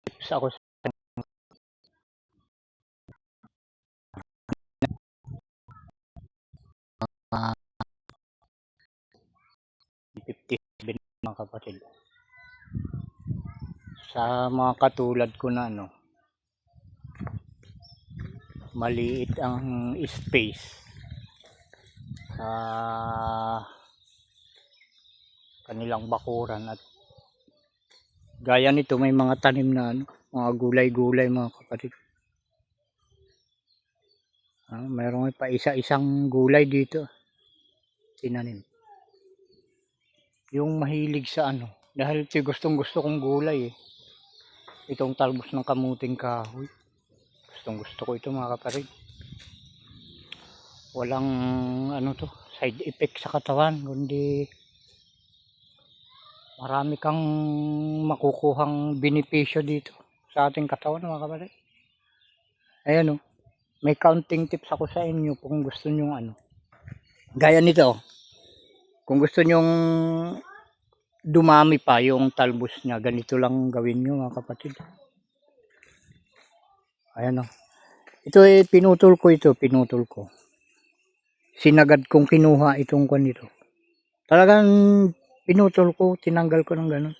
tips ako sa mga 57 mga kapatid. Sa mga katulad ko na maliit ang space sa kanilang bakuran at gaya nito may mga tanim na mga gulay-gulay mga kapatid. Mayroon pa isa-isang gulay dito tinanim. Yung mahilig sa dahil gustong-gusto kong gulay itong talbos ng kamuting kahoy. Gustong-gusto ko ito mga kapatid. Walang side effect sa katawan, kundi marami kang makukuhang benepisyo dito sa ating katawan mga kapatid. Ayan may counting tips ako sa inyo kung gusto nyo gaya nito. Kung gusto nyong dumami pa yung talbos niya, ganito lang gawin nyo mga kapatid. Ayan ito pinutol ko. Sinagad kong kinuha itong kanito. Talagang pinutol ko, tinanggal ko ng ganun.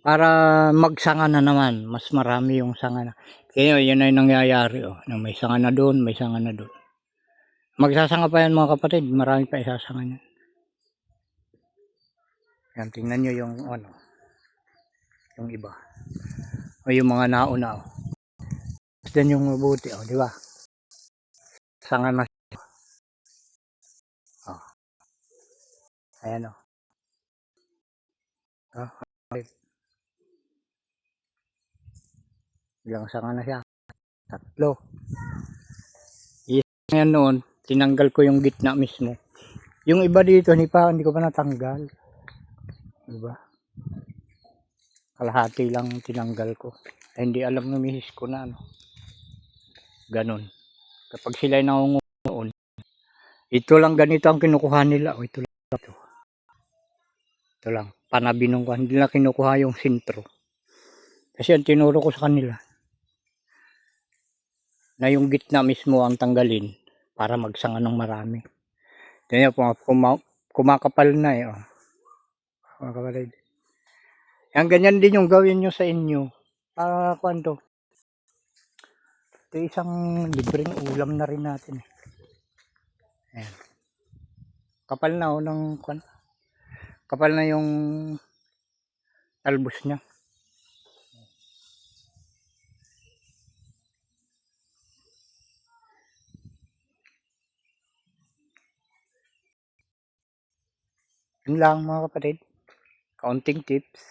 Para magsanga na naman, mas marami yung sanga na. Kaya yun ay nangyayari na may sanga na doon, may sanga na doon. Magsasanga pa yan mga kapatid, marami pa isasanga niya. Yan, tingnan nyo yung yung iba. O yung mga nauna Yan yung mabuti di ba? Sanga na siya. Ayan ilang sanga na siya? 3. Yan noon, tinanggal ko yung gitna mismo. Yung iba dito, hindi ko pa natanggal. Diba? Kalahati lang tinanggal ko. Hindi alam ng misis ko na ganon. Kapag sila nangungunoon, ito lang ganito ang kinukuha nila. Ito lang. Panabinong ko. Hindi na kinukuha yung sintro. Kasi ang tinuro ko sa kanila na yung gitna mismo ang tanggalin para magsanga ng marami. Kaya kumakapal na mga kapatid. Yan ganyan din yung gawin nyo sa inyo. Para ito isang libreng ulam na rin natin. Ayan. Kapal na kapal na yung talbos niya. Yun lang mga kapatid. Counting tips.